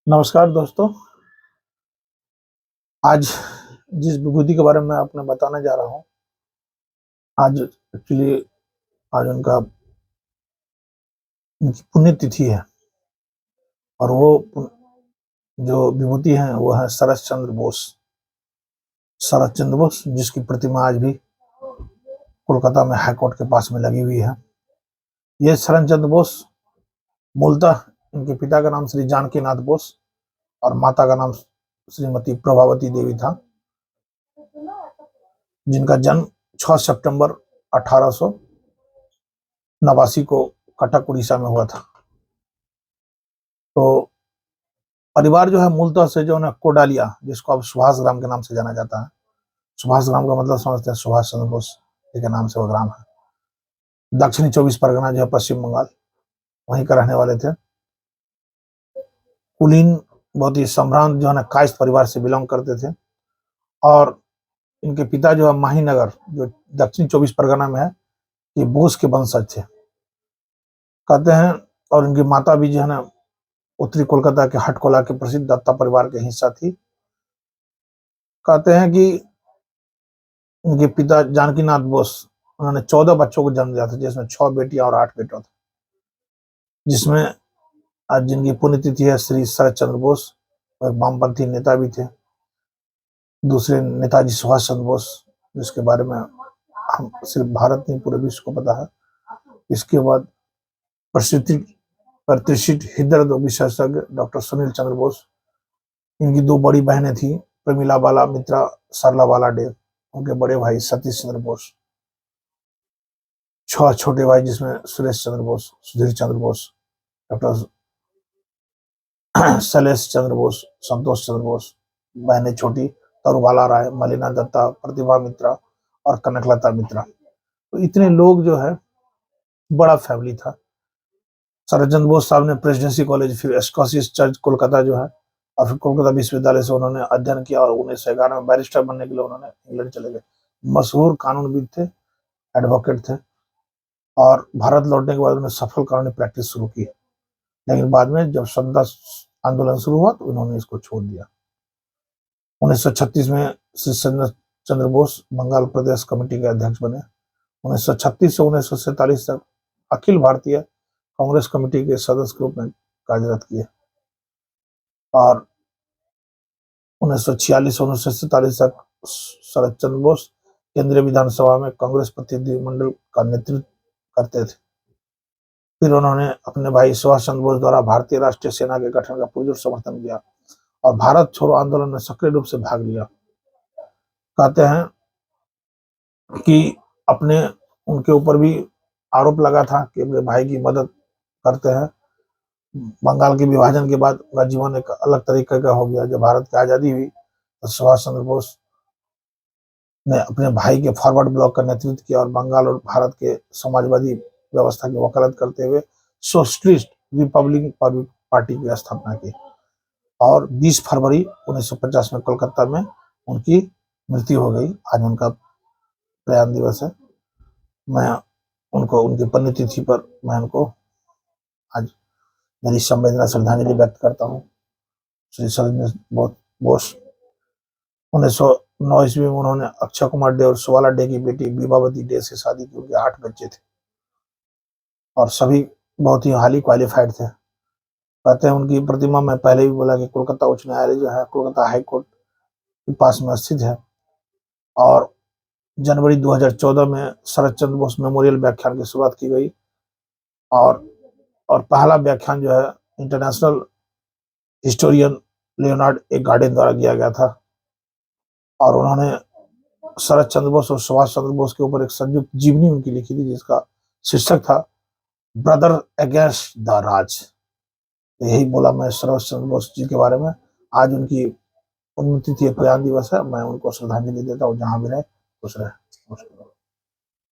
नमस्कार दोस्तों। आज जिस विभूति के बारे में मैं आपने बताने जा रहा हूँ, आज एक्चुअली आज उनकी पुण्यतिथि है। और वो जो विभूति है वो है शरत चंद्र बोस। शरत चंद्र बोस जिसकी प्रतिमा आज भी कोलकाता में हाई कोर्ट के पास में लगी हुई है। ये शरत चंद्र बोस मूलतः इनके पिता का नाम श्री जानकी नाथ बोस और माता का नाम श्रीमती प्रभावती देवी था, जिनका जन्म 6 सितंबर 1889 को कटक उड़ीसा में हुआ था। तो परिवार जो है मूलतः से जो है कोडालिया, जिसको अब सुभाष ग्राम के नाम से जाना जाता है। सुभाष ग्राम का मतलब समझते हैं, सुभाष चंद्र बोस के नाम से वो ग्राम है। दक्षिणी 24 परगना जो है पश्चिम बंगाल, वहीं का रहने वाले थे। कुलीन बहुत ही सम्भ्रांत जो है ना कायस्थ परिवार से बिलोंग करते थे। और इनके पिता जो है माहीनगर, जो दक्षिणी 24 परगना में है, ये बोस के वंशज थे कहते हैं। और इनकी माता भी जो है ना उत्तरी कोलकाता के हटकोला के प्रसिद्ध दत्ता परिवार के हिस्सा थी। कहते हैं कि उनके पिता जानकीनाथ बोस, उन्होंने 14 बच्चों को जन्म दिया था, जिसमें 6 बेटियां और 8 बेटा था। जिसमें आज जिनकी पुण्यतिथि है श्री शरत चंद्र बोस, वो एक वामपंथी नेता भी थे। दूसरे नेताजी सुभाष चंद्र बोस, जिसके बारे में हम सिर्फ भारत नहीं पूरे विश्व को पता है। इसके बाद प्रसिद्ध प्रतिष्ठित हृदय रोग विशेषज्ञ डॉक्टर सुनील चंद्र बोस। इनकी 2 बड़ी बहनें थी, प्रमिला बाला मित्रा, सरला बाला डे। उनके बड़े भाई सतीश चंद्र बोस। 6 छोटे भाई, जिसमें सुरेश चंद्र बोस, सुधीर चंद्र बोस, डॉक्टर शैलेश चंद्र बोस, संतोष चंद्र बोस। बहनें छोटी तरुबाला राय, मलिना दत्ता, प्रतिभा मित्रा और कनकलता मित्रा। तो इतने लोग जो है, बड़ा फैमिली था। शरत चंद्र बोस साहब ने प्रेसिडेंसी कॉलेज, फिर स्कॉसिस चर्च कोलकाता जो है, और फिर कोलकाता विश्वविद्यालय से उन्होंने अध्ययन किया। और 1911 में बैरिस्टर बनने के लिए उन्होंने इंग्लैंड चले गए। मशहूर कानूनविद थे, एडवोकेट थे। और भारत लौटने के बाद उन्होंने सफल कानूनी प्रैक्टिस शुरू की। लेकिन बाद में जब स्वतंत्रता आंदोलन शुरू हुआ तो उन्होंने इसको छोड़ दिया। 1936 में श्री चंद्र बोस बंगाल प्रदेश कमेटी के अध्यक्ष बने। 1936 से 1947 तक अखिल भारतीय कांग्रेस कमेटी के सदस्य के रूप में कार्यरत किए। और 1946 से 1947 तक शरत चंद्र बोस केंद्रीय विधानसभा में कांग्रेस प्रतिनिधिमंडल का नेतृत्व करते थे। फिर उन्होंने अपने भाई सुभाष चंद्र बोस द्वारा भारतीय राष्ट्रीय सेना के गठन का पुरजोर समर्थन किया और भारत छोड़ो आंदोलन में सक्रिय रूप से भाग लिया। कहते हैं कि अपने उनके ऊपर भी आरोप लगा था कि अपने भाई की मदद करते हैं। बंगाल के विभाजन के बाद उनका जीवन एक अलग तरीके का हो गया। जब भारत की आज़ादी हुई तो सुभाष चंद्र बोस ने अपने भाई के फॉरवर्ड ब्लॉक का नेतृत्व किया और बंगाल और भारत के समाजवादी व्यवस्था की वकालत करते हुए सोशलिस्ट रिपब्लिक पार्टी की स्थापना की। और 20 फरवरी 1950 में कोलकाता में उनकी मृत्यु हो गई। आज उनका प्रयाण दिवस है। मैं उनको उनकी पुण्यतिथि पर मैं उनको आज मेरी संवेदना श्रद्धांजलि व्यक्त करता हूँ। श्री शरत बोस 1909 ईस्वी में उन्होंने अक्षय कुमार डे और सुवाला डे की बेटी विभावती डे से शादी की। उनके 8 बच्चे थे और सभी बहुत ही हाईली क्वालिफाइड थे। कहते हैं उनकी प्रतिमा, मैं पहले भी बोला कि कोलकाता उच्च न्यायालय जो है कोलकाता हाई कोर्ट के पास में स्थित है। और जनवरी 2014 में शरत चंद्र बोस मेमोरियल व्याख्यान की शुरुआत की गई। और पहला व्याख्यान जो है इंटरनेशनल हिस्टोरियन लियोनार्ड ए गार्डन द्वारा किया गया था। और उन्होंने शरत चंद्र बोस और सुभाष चंद्र बोस के ऊपर एक संयुक्त जीवनी उनकी लिखी थी, जिसका शीर्षक था ब्रदर अगेंस्ट द राज। यही बोला मैं शरत चंद्र बोस जी के बारे में। आज उनकी पुण्यतिथि प्रयाण दिवस है। मैं उनको श्रद्धांजलि देता हूँ, जहां भी रहे खुश रहे।